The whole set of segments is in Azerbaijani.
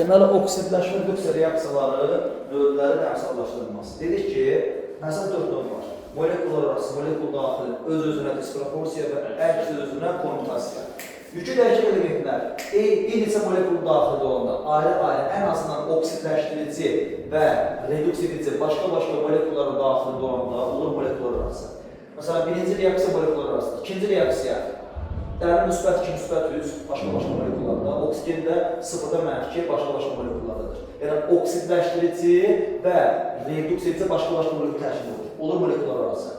deməli, oksidləşmə reduksiya reaksiyaları növləri əmsallaşdırılması. Dedik ki, məsələn 4 növ var. Molekullar arası, molekul daxili, öz-özünə disproporsiya və əks öz-özünə kommutasiya. Yükü dəyişən elementlər bir neçə molekul daxildə olanda ayrı-ayrı ən azından oksidləşdirici və reduksiya edici başqa-başqa molekulların daxilində olanda olur molekullar arası. Məsələn, birinci reaksiya molekullar arasıdır. İkinci reaksiya dərin müsbət 2, müsbət 3 başqa-başqa molekullarda, oksigində 0-da -2 başqa-başqa molekullardadır. Yəni, oksidləşdirici və reduksiya edici başqa-başqa molekul təşkil olur. Olur molekullar arası.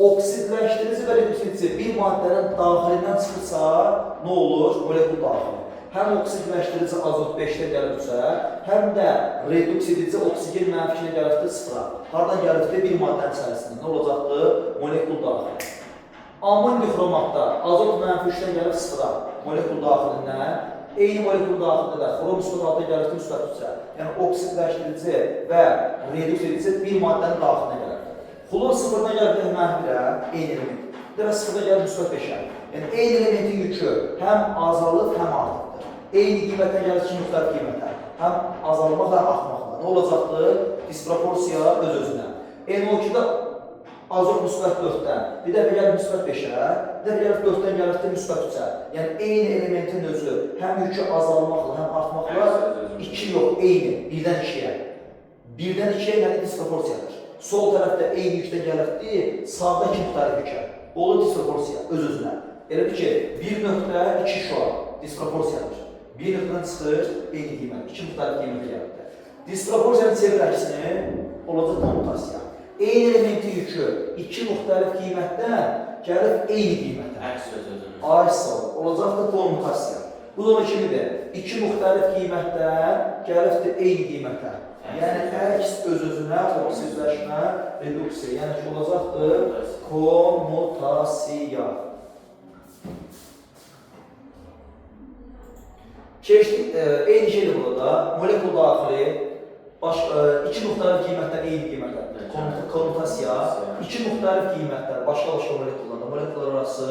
Oksidləşdirici və reduksiya edici bir maddənin daxilindən çıxırsa, nə olur? Molekul daxili. Həm oksidləşdirici azot 5-də gəlibsə, həm də reduksiya edici oksigen -2-nə gəlibdir 0-a. Hardan gəlibdir? Bir maddənin içərisində. Nə olacaqdır? Molekul daxili. Ammonium dixromatda azot -3-dən gəlib 0-a, molekul daxilindən, eyni molekul daxilində də xrom müsbət 6-da gəlibdir müsbət 3-ə. Yəni, oksidləşdirici və reduksiya edici bir maddənin daxilinə gəlir. Xlor 0-dan gəlib -1-ə, eyni element. Dəvə 0-da gəlib müsbət 5-ə. Yəni, eyni elementin yükü həm azalır, həm artıqdır. Eyni qiymətdən gəlir ki, müxtəlif qiymətə. Həm azalmaq, həm artmaqla. Nə olacaqdır? Disproporsiya öz-özünə. NO2-də azot müsbət 4-dən, bir dəfə gəlib müsbət 5-ə, bir dəfə gəlib 4-dən gəlibdir müsbət 3-ə. Yəni, eyni elementin özü həm yükü azalmaqla, həm artmaqla 2 yox, eyni, 1-dən 2-yə. 1-dən 2-yə yəni disproporsiyadır. Sol tərəfdə eyni yükdən gəlibdir, sağda 2 müxtəlif yükə. Olur disproporsiya öz-özünə. Elədir ki, 1.2 şua disproporsiyadır. 1 nöqtədən çıxır, eyni qiymət, 2 müxtəlif qiymətə gəlibdir. Disproporsiyanın çevir əksini olacaq kommutasiya. Eyni elementin yükü 2 müxtəlif qiymətdən gəlib eyni qiymətə. Əks öz-özünə. Aysal, olacaqdır kommutasiya. Bu da onun kimidir. 2 müxtəlif qiymətdən gəlibdir eyni qiymətə. Yəni, əks öz-özünə, oksidləşmə, reduksiya. Yəni ki, olacaqdır kommutasiya. Keçdik, eyni şeydir burada. Molekul daxili, 2 müxtəlif qiymətdən eyni qiymətə. Kommutasiya, 2 müxtəlif qiymətlər, başqa-başqa molekullarda, molekullar arası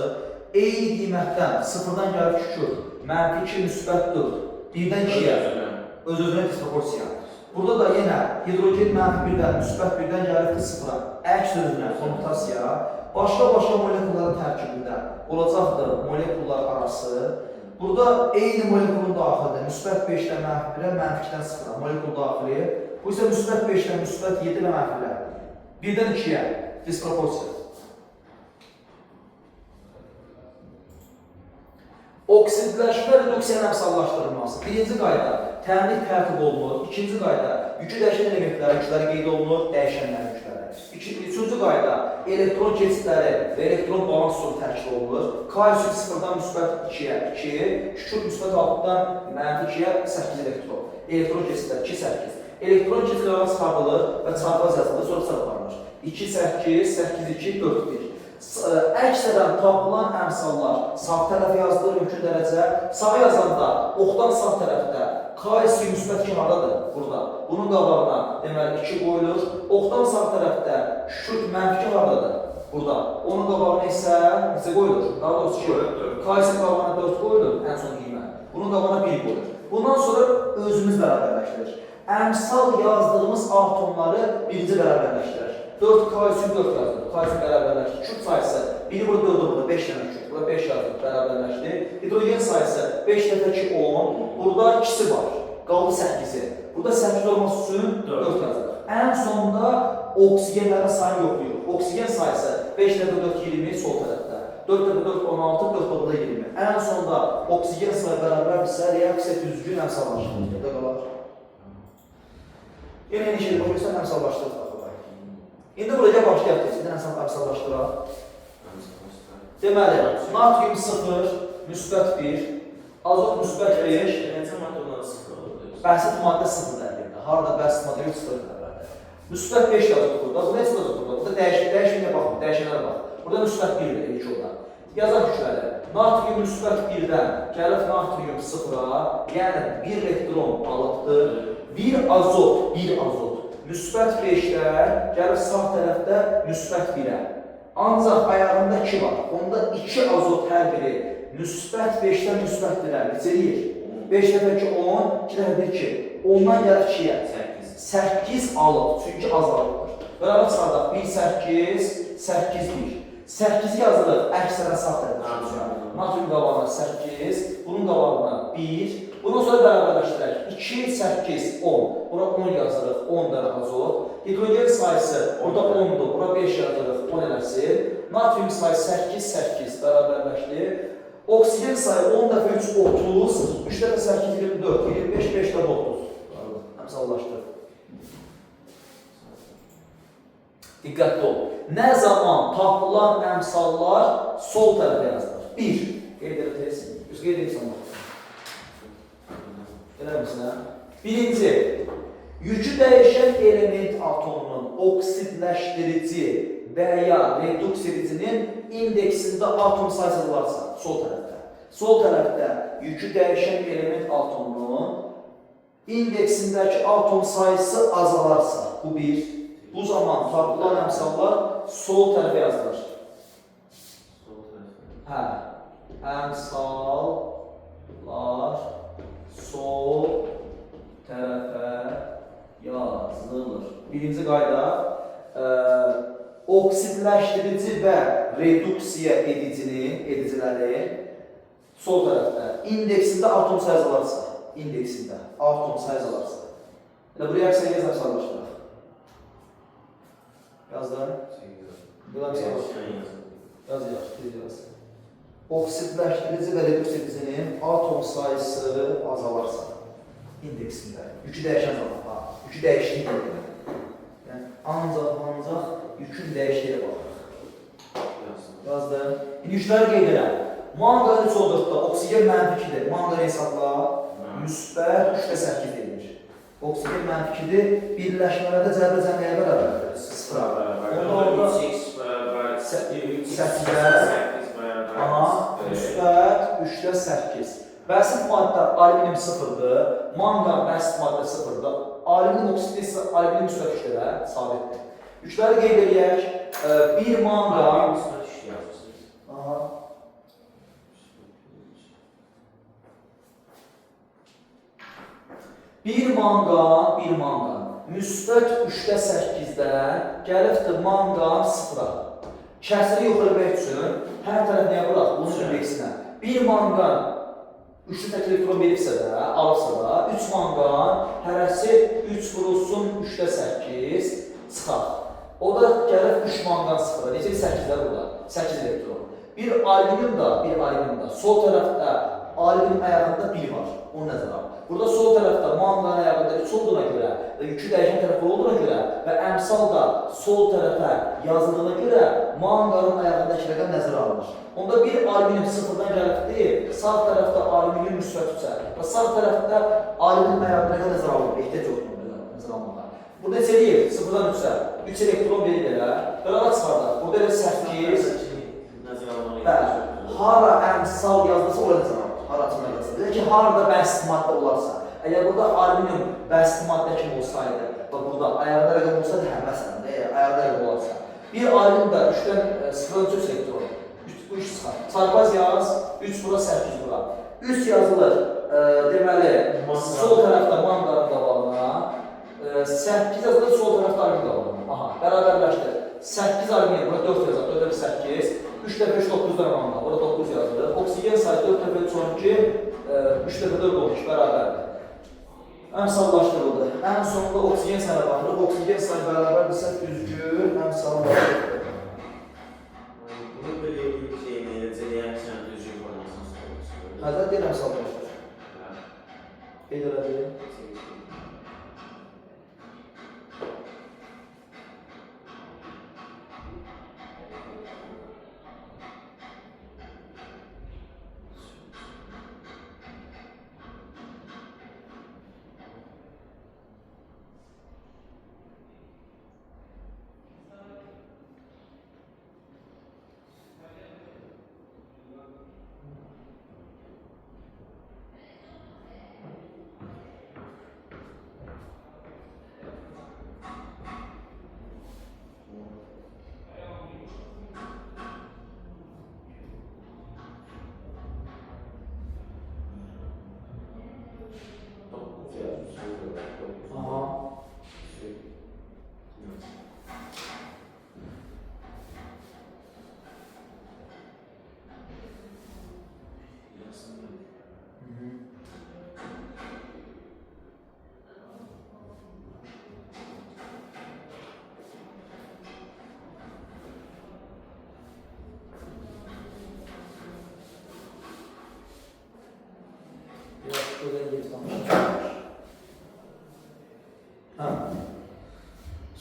eyni qiymətdən 0-dan gəlib kükür, -2, müsbət 4, 1-dən 2-yə, öz-özünə disproporsiya. Burada da yenə hidrogen -1-dən, müsbət 1-dən gəlibdir 0-a, əks özünə kommutasiya, başqa-başqa molekulların tərkibində olacaqdır molekullar arası. Burada eyni molekulun daxilində müsbət 5-dən -1-ə, -2-dən 0-a molekul daxili. Bu isə müsbət 5-dən müsbət 7 və -1-ə, 1-dən 2-yə disproporsiya. Oksidləşmə reduksiyanın əmsallaşdırılması. Birinci qayda təmlik tərtib olunur. İkinci qayda yükü dəyişən elementlərin yükləri qeyd olunur, dəyişənlərin yükləri. Üçüncü qayda elektron keçidləri və elektron balans üsulu tərkib olunur. Kalsium 0-dan müsbət 2-yə 2, kükürt müsbət 6-dan -2-yə 8 elektron. Elektron keçidləri 2, 8. Elektron keçidləri çıxarılır və çarpaz yazılır, sonra çarpanır. 2, 8, 8, 2, 4, 1. Əksərən tapılan əmsallar sağ tərəf yazılır mümkün dərəcə. Sağ yazanda oxdan sağ tərəfdə kalsium müsbət 2 haradadır? Burada. Bunun qabağına deməli 2 qoyulur. Oxdan sağ tərəfdə kükürt -2 haradadır? Burada. Onun qabağına isə neçə qoyulur? Daha doğrusu ki, kalsium qabağına 4 qoyulur, ən son qiymət. Bunun qabağına 1 qoyulur. Bundan sonra özümüz bərabərləşdirir. Əmsal yazdığımız atomları birinci bərabərləşdirir. 4 kalsium 4 yazılır. Kalsium bərabərləşdir. Kükürt sayısı, biri burada 4, burada 5 dənə kükürt. Burada 5 yazılır, bərabərləşdir. Hidrogen sayısı 5 dəfə 2, 10. Burada ikisi var. Qaldı 8-i. Burada 8 olması üçün 4 yazılır. Ən sonunda oksigenlərin sayını yoxlayır. Oksigen sayısı 5 dəfə 4, 20 sol tərəfdə. 4 dəfə 4, 16, 4 dəfə 20. Ən sonunda oksigen sayı bərabərdirsə, reaksiya düzgün əmsallaşdırılır. Burada qalar. Yenə eyni şeydir, başa əmsallaşdırılır. İndi buraya başlayaq ki, sizdən əmsallaşdıraq. Deməli, natrium 0, müsbət 1, azot müsbət 5. Nəticə maddə onlara 0 olur. Bəsit maddə 0 dərəcədə. Harada bəsit maddə 0 dərəcədə. Müsbət 5 yazıq burada. Bu neçə yazıq burada? Burada dəyişməyə baxın, dəyişənlərə bax. Burada müsbət 1 ilə ilk olan. Yazaq yükləri. Natrium müsbət 1-dən gəlib natrium 0-a, yəni 1 elektron alıbdır. 1 azot. Müsbət 5-lər gəlib sağ tərəfdə müsbət 1-ə. Ancaq ayağında 2 var. Onda 2 azot hər biri müsbət 5-dən müsbət 1-ə necə eləyir? 5 dəfə 2 10, 2 dəfə 1 2. 10-dan gəlir 2-yə. 8 alıb, çünki azalıbdır. Beraber çıxardaq. 1 8, 8 1. 8 yazılır, əksərən sağ tərəfə. Natrium qabağına 8, bunun qabağına 1. Bundan sonra bərabərləşdirək. 2, 8, 10. Bura 10 yazırıq, 10 dənə azot. Hidrogen sayısı burada 10'dur, bura 5 yazırıq, 10 eləsin. Natrium sayısı 8, 8 bərabərləşdir. Oksigen sayı 10 dəfə 3, 30. 3 dəfə 8, 24, 25, 5 dəfə 30. Əmsallaşdır. Diqqətli ol. Nə zaman tapılan əmsallar sol tərəfə yazılır? 1. Qeyd edilsin. Düz qeyd edilsin. Elə misin, hə? Birinci, yükü dəyişən element atomunun oksidləşdirici və ya reduks edicinin indeksində atom sayısı varsa, sol tərəfdə. Sol tərəfdə yükü dəyişən element atomunun indeksindəki atom sayısı azalarsa, bu bir. Bu zaman tapılan əmsallar sol tərəfə yazılır. Hə, əmsallar sol tərəfə yazılır. Birinci qayda, oksidləşdirici və reduksiya edicilərin sol tərəfdə indeksində atom sayısı varsa, indeksində atom sayısı varsa. Elə bu reaksiya yazar sarılaşdıraq. Yazdan. Yaz. Oksidləşdirici və reduks edicinin atom sayısı azalarsa, indeksində. Yükü dəyişən zaman. Yükü dəyişdiyi demək. Yəni, ancaq yükün dəyişdiyə baxırıq. Yazdım. Yükləri qeyd edən. Manqanın 3-4-də oksigen -2-dir. Manqanı hesabla müsbət 3-də 8 deyilir. Oksigen -2-dir. Birləşmələrdə cəbr cəmiyyəyə bərabərdir. 0 bərabər. 8-də müsbət 3-də 8. Bəsit maddə alüminium 0-dır. Manqan bəsit maddə 0-dır. Alüminium oksidli isə alüminium müsbət 3-də sabitdir. Yükləri qeyd edək. Bir manqan Bir manqan müsbət 3-də 8-də gəlibdir manqan 0-a. Kəsiri yoxlamaq üçün hər tərəf nəyə bıraq? Bunun indeksinə. Bir manqan 3-lü tək elektron veribsə də, alırsa da, 3 manqan hərəsi 3 vurulsun 3-də 8 çıxar. O da gəlib 3 manqan 0-a. Necə 8-də burada? 8 elektron. Bir alüminium da sol tərəfdə alüminium ayağında 1 var. Onu nəzərə al. Burada sol tərəfdə manqan ayağında 3 olduğuna görə və yükü dəyişən tərəfə olduğuna görə və əmsal da sol tərəfə yazıldığına görə manqanın ayağındakı rəqəm nəzərə alınır. Onda bir alüminium 0-dan gəlibdir, sağ tərəfdə alüminium müsbət 3-ə və sağ tərəfdə alüminium ayağında rəqəm nəzərə alınır. Ehtiyac yoxdur nəzərə alınır. Burada necə deyir? 0-dan 3-ə 3 elektron verir elə. Qırağa çıxardaq. Burada elə 8. Hara əmsal yazılırsa orada nəzərə alınır. Haratına yazılır. Deyək ki, harada bəsit maddə olarsa, əgər burada alüminium bəsit maddə kimi olsaydı, burada ayağda rəqəm olsaydı, məsələn, ayağda rəqəm olarsa, bir alüminium da 3-dən 0-dan 3 elektron, bu 3 çıxar. Çarpaz yaz, 3 bura, 8 bura. 3 yazılır, deməli, sol tərəfdə manqanın qabağına, 8 yazılır, sol tərəfdə alüminium qabağına. Aha, bərabərləşdir. 8 alüminium, bura 4 yazılır, 4 dəfə 8. 3 dəfə 3, 9 dənə manqan, burada 9 yazılır. Oksigen sayı 4 dəfə 3, 12, 3 dəfə 4 olmuş, bərabərdir. Əmsallaşdırıldı. Ən sonunda oksigen sayına baxırıq. Oksigen sayı bərabərdirsə düzgün əmsallaşdırılır. Bunu belə bir şey necə reaksiya düzgün formasını soruşur. Həzər deyil əmsallaşdır. Qeyd elədir. Aha.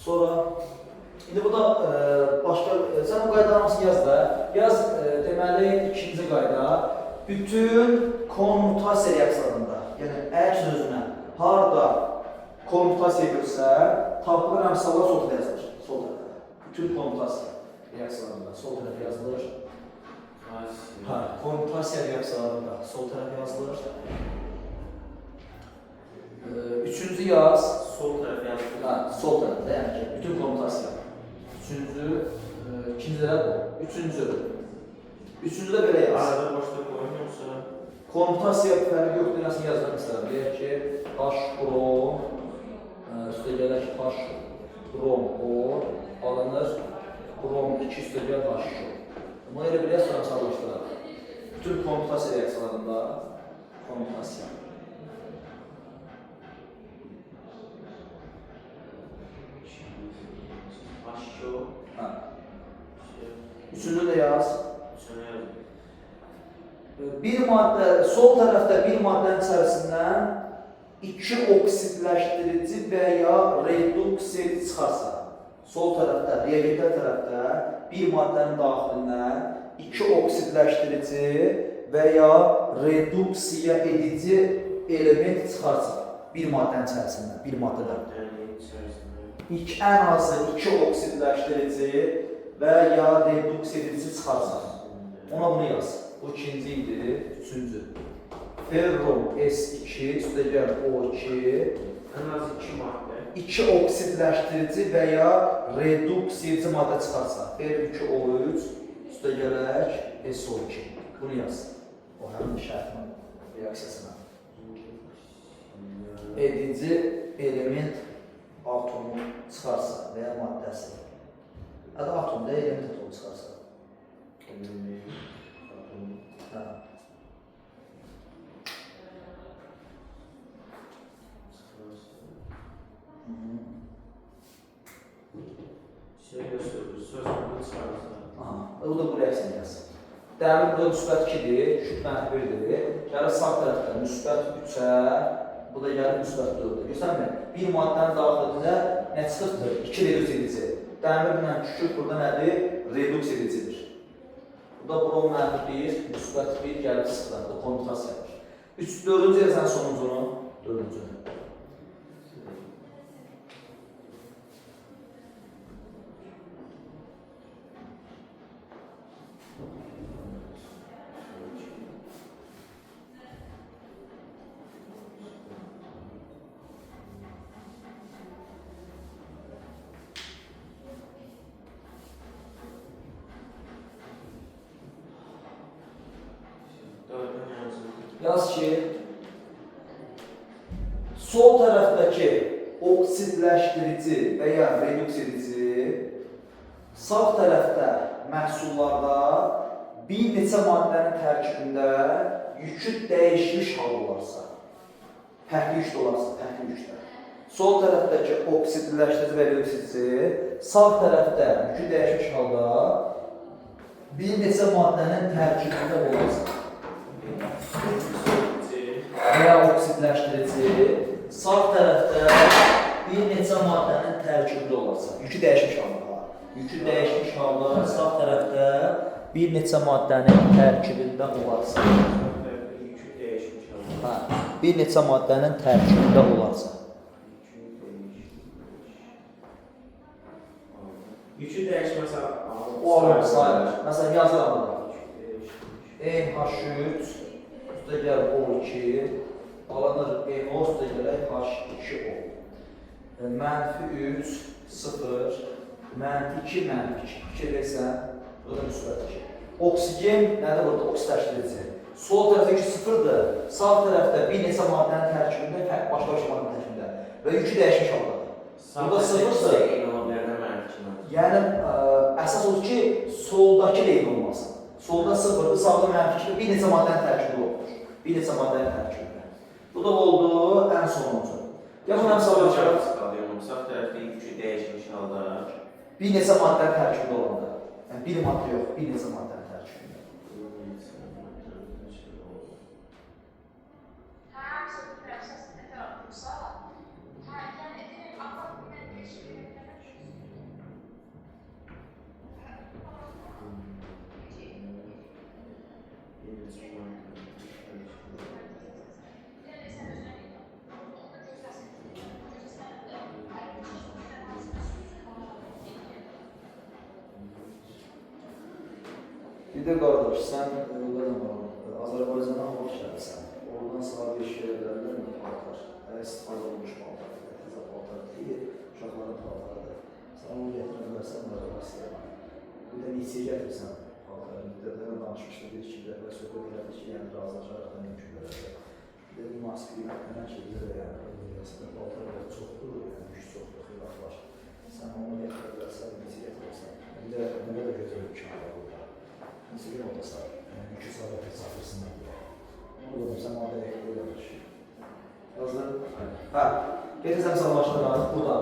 Sonra, indi bu da başqa, sən bu qayda hamısını yaz da. Yaz, deməli, ikinci qayda, bütün konmutasiya reaksiyalarında, yəni əgər sözünə harada konmutasiya görsə, tapılır əmsallar sol tərəfə yazılır. Sol tərəfə. Bütün konmutasiya reaksiyalarında sol tərəfə yazılır. Hə, konmutasiya reaksiyalarında sol tərəfə yazılır. Üçüncü yaz. Sol tərəfə yazılır. Hə, sol tərəfdə, yəni ki, bütün konmutasiya. Üçüncü, ikinci də bu. Üçüncü də belə yaz. Arada boşluq qoyun yoxsa? Konmutasiya fərqi yoxdur, nəsə yazmaq istəyirəm. Deyək ki, H brom, üstə gələk H brom O alınır, brom 2 üstə gəl H O. Bunu elə belə sonra çalışdıraq. Bütün konmutasiya reaksiyalarında konmutasiya. Hə. Üçüncü də yaz. Bir maddə, sol tərəfdə bir maddənin içərisindən 2 oksidləşdirici və ya reduks edici çıxarsa, sol tərəfdə, reagentlər tərəfdə bir maddənin daxilindən 2 oksidləşdirici və ya reduksiya edici element çıxarsa, bir maddənin içərisindən, bir maddədən. Ən azı 2 oksidləşdirici və ya reduks edici çıxarsa, ona bunu yaz. Bu ikinci idi, üçüncü. Ferrum S2, üstəgəl O2. Ən az 2 maddə. 2 oksidləşdirici və ya reduks edici maddə çıxarsa. Fer2O3, üstəgələk SO2. Bunu yaz. O həmin şərtlə, reaksiyasına. Edici element atomu çıxarsa və ya maddəsi. Hətta atomda element atomu çıxarsa. O da bu reaksiya yaz. Dəmir burada müsbət 2-dir, küp mənfi 1-dir. Gəlir sağ tərəfdə müsbət 3-ə, bu da gəlir müsbət 4-ə. Görsənmə, bir maddənin daxilində nə çıxıqdır? 2 reduks edici. Dəmirlə küp burada nədir? Reduks edicidir. Bu da brom mənfi 1, müsbət 1 gəlir sıxıqdır, bu konmutasiyadır. 4-cü yazan sonuncunu, 4-cü. Yaz ki, sol tərəfdəki oksidləşdirici və ya reduks edici, sağ tərəfdə məhsullarda bir neçə maddənin tərkibində yükü dəyişmiş hal olarsa, fərqli yükdə olarsa, fərqli yükdə. Sol tərəfdəki oksidləşdirici və reduks edici, sağ tərəfdə yükü dəyişmiş halda bir neçə maddənin tərkibində olarsa, və ya oksidləşdirici, sağ tərəfdə bir neçə maddənin tərkibində olarsa, yükü dəyişmiş halda, sağ tərəfdə bir neçə maddənin tərkibində olarsa, bir neçə maddənin tərkibində olarsa. Yükü dəyişməsə, O alır, sayılır. Məsələn, yazıram burada. NH3 üstə gəl O2 alınır NO üstə gələk H2O. Mənfi 3, 0, mənfi 2, mənfi 2. Fikir versən, burada müsbət 2. Oksigen nədir burada? Oksidləşdirici. Sol tərəfdəki 0-dır, sağ tərəfdə bir neçə maddənin tərkibində, başqa maddənin tərkibində. və yükü dəyişmiş haldadır. Burada sıfırsa, eyni ola bilər də mənfi kimi. yəni əsas odur ki, soldakı da eyni olmasın. Solda sıfırdır, sağda mənfi kimi bir neçə maddənin tərkibi olur. Bir neçə maddənin tərkibi. Bu da oldu ən sonuncu. Yaxın əmsallaşaq. Sağ tərəfdə yükü dəyişmiş halda. Bir neçə maddənin tərkibində olanda. Yəni bir maddə yox, bir neçə maddənin tərkibində. Bir də qardaş, sən Azərbaycana hava işlədirsən. Oradan sağa bir şey edərlər mi? Paltar. İstifadə olmuş paltar. Təzə paltar deyil, uşaqların paltarıdır. Sən onu gətirmələrsən, Azərbaycana. Bir də neçə gətirsən paltarı. Müddətlərlə danışmışdı, bir iki dəfə söhbət elədik ki, yəni razılaşaraq da mümkün verəcək. Bir də bu maskeli hər şeydə də yəni, əslində paltarlar çoxdur, yəni güc çoxdur, xilaflar. Sən onu gətirələrsən, neçə gətirərsən. Bir də nə qədər gözəl imkan var burada. Nasıl bir olmasa, yani 2 saat hesaplasınlar diye. Onu da sen orada ekliyorlar. Yazılır. Hə, getirsən sağlaşdırarıq burada.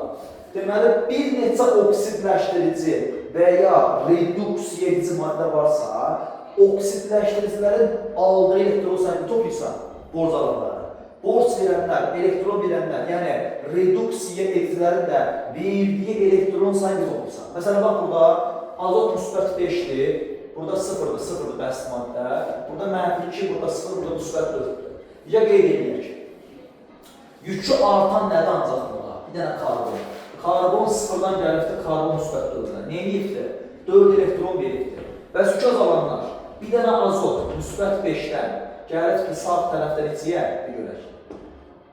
Deməli, bir neçə oksidləşdirici və ya reduksiya edici maddə varsa, oksidləşdiricilərin aldığı elektron sayını toplayırsan, borc alanları. Borc verənlər, elektron verənlər, yəni reduksiya edicilərin də verdiyi elektron sayını toplayırsan. Məsələn, bax burada azot müsbət 5-dir. Burada sıfırdır, sıfırdır bəsit maddə. Burada mənfi 2, burada sıfır, burada müsbət 4-dür. Ya qeyd edək. Yükü artan nədir ancaq burada? Bir dənə karbon. Karbon sıfırdan gəlibdir, karbon müsbət 4-dən. Nə edibdir? 4 elektron veribdir. Və yükü azalanlar. Bir dənə azot müsbət 5-dən gəlibdir sağ tərəfdən neçəyə? Bir görək.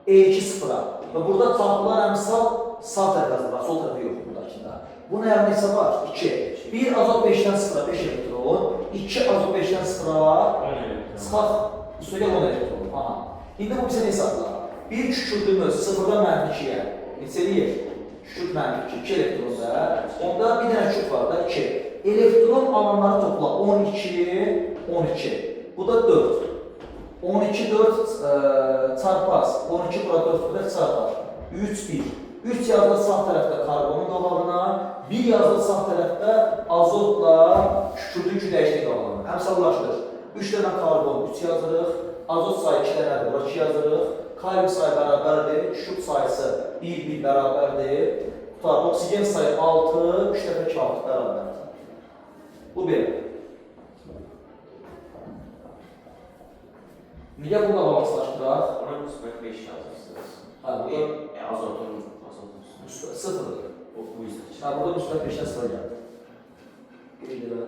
E2 sıfıra. Və burada tapılan əmsal sağ tərəfə var, sol tərəfə yox buradakında. Bunun əmrisi var, 2. Bir azot 5-dən sıfıra 5 elektron, 2 azot 5-dən sıfıra çıxaq üstüge 10 elektron. Aha. İndi bu bizə ne hesablar? Bir kükürdüğümüz sıfırdan mənfi 2-yə neçəliyir? Kükürt mənfi 2 elektronda. Onda bir dənə kükürt var da 2. Elektron alanları topla 12, 12. Bu da 4. 12, 4 çarpaz. 12 bura 4 bura çarpar. 3, 1. 3 yazılı sağ tərəfdə karbonun qabağına, 1 yazılı sağ tərəfdə azotla kükürdüyü küdəyişlik qabağına. Əmsallaşdır. 3 dənə karbon 3 yazırıq, azot sayı 2 dənədir, bura 2 yazırıq, kalium sayı bərabərdir, kükürt sayısı 1 bərabərdir, tutar, oksigen sayı 6, 3 dəfə kağıt bərabərdir. Bu belə. Niyə bununla bağlasılaşdıraq? Ona müsbət 5 yazırsınız. Hə, burada azotun sıfırdır. Bu yüzden. Ha, burada müsbət 5-dən sıfır gəldi. Qeyd elə.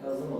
Yazdım mı?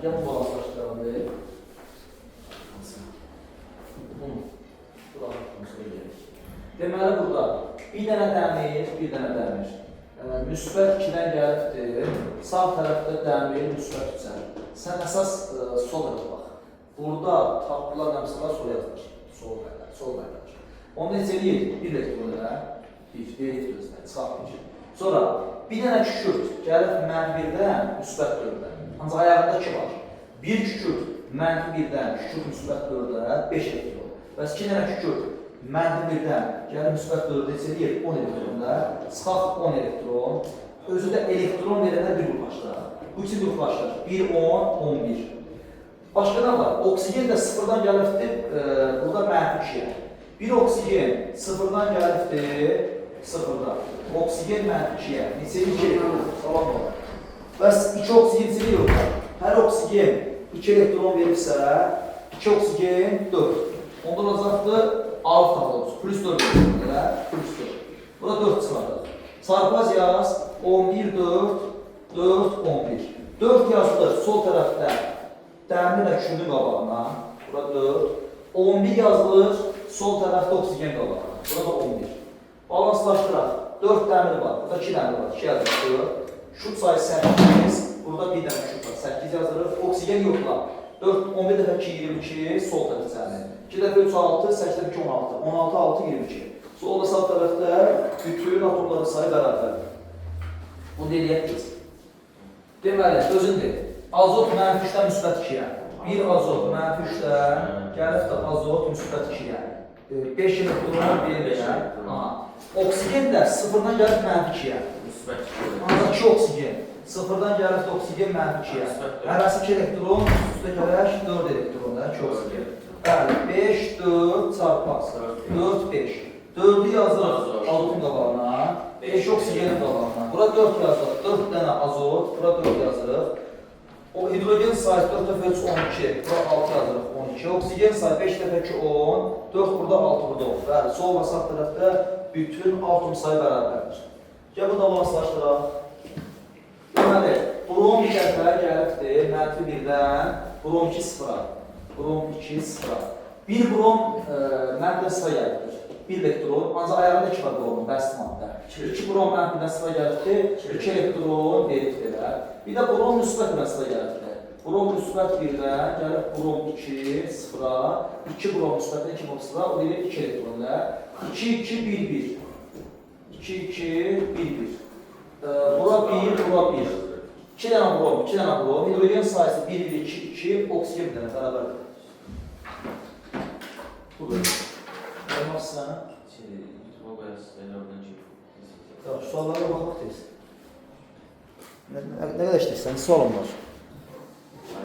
Gəl bunu balanslaşdıralım. Bunu. Deməli burada bir dənə dəmir, bir dənə dəmir. Müsbət 2-dən gəlibdir. Sağ tərəfdə dəmir müsbət 3-dən. Sən əsas sol tərəfə bax. Burada tapılan əmsalar sol yazılır. Sol qaydadır. Onu necə eləyir? Bir elektron elə. Bir özünə çıxartmayacaq. Sonra bir dənə kükürt gəlib -1-dən müsbət 4-dən. Ancaq ayağında 2 var. Bir kükürt -1-dən kükürt müsbət 4-ə 5 elektron. Bəs 2 dənə kükürt -1-dən gəlib müsbət 4-ə necə eləyir? 10 elektronda. Çıxaq 10 elektron. Özü də elektron verənə bir qruplaşdırır. Bu iki qruplaşdırır. 1, 10, 11. Başqa nə var? Oksigen də sıfırdan gəlibdir, burada -2-yə. Bir oksigen sıfırdan gəlibdir, sıfırdan. Oksigen -2-yə. Neçə 2? Salam olar. Bəs 2 oksigen neçə yox? Hər oksigen 2 elektron verirsə, 2 oksigen 4. Onda olacaqdır 6 tapılır. Plus 4 verir. Plus 4. Burada 4 çıxardır. Çarpaz yaz. 11, 4, 4, 11. 4 yazılır sol tərəfdə. Dəmirlə kükürdün qabağına. Burada 4. 11 yazılır sol tərəfdə oksigen qabağına. Burada 11. Balanslaşdıraq. 4 dəmir var. Burada 2 dəmir var. 2 yazılır. Kükürt sayı 8. Burada bir dənə kükürt var. 8 yazılır. Oksigen yoxlar. 4, 11 dəfə 2, 22. Sol tərəfdə sənin. 2 dəfə 3, 6, 8 dəfə 2, 16. 16, 6, 22. Solda sağ tərəfdə bütün atomların sayı bərabərdir. Bunu eləyək biz. Deməli, özündür. Azot -3-dən müsbət 2-yə. Bir azot -3-dən gəlib də azot müsbət 2-yə. 5 elektron verir. Oksigen də sıfırdan gəlib -2-yə. Ancaq 2 oksigen. Sıfırdan gəlib də oksigen -2-yə. Hərəsi 2 elektron, üstə gələk 4 elektron da 2 oksigen. Bəli, 5, 4 çarpaz. 4, 5. 4'ü yazırıq azotun qabağına, 5 oksigenin qabağına. Bura 4 yazırıq, 4 dənə azot, bura 4 yazırıq. O hidrogen sayı 4 dəfə 3, 12, bura 6 yazırıq, 12. Oksigen sayı 5 dəfə 2, 10, 4 burada, 6 burada olur. Bəli, sol və sağ tərəfdə bütün atom sayı bərabərdir. Gəl bu da balanslaşdıraq. Deməli, brom bir dəfə gəlibdir, -1-dən, brom 2 sıfıra, brom 2 sıfıra. Bir brom -0 gəlibdir. 1 elektron, ancaq ayağında 2 var bromun, bəsit maddə. 2 brom -1-dən sıra gəlibdir, 2 elektron veribdir. Bir də brom müsbət sıra gəlibdir. Brom müsbət 1-dən gəlib brom 2 sıfıra, 2 brom müsbətdən 2 brom sıfıra, o deyir 2 elektronlar. 2, 2, 1, 1. 2, 2, 1, 1. Bura 1, bura 1. 2 dənə brom, 2 dənə brom. Hidrogen sayısı 1, 1, 2, 2, oksigen bir dənə bərabərdir. Budur. Olmazsa Tamam, şu sorulara bakmak tez. Ne kadar işleysen, sorun var.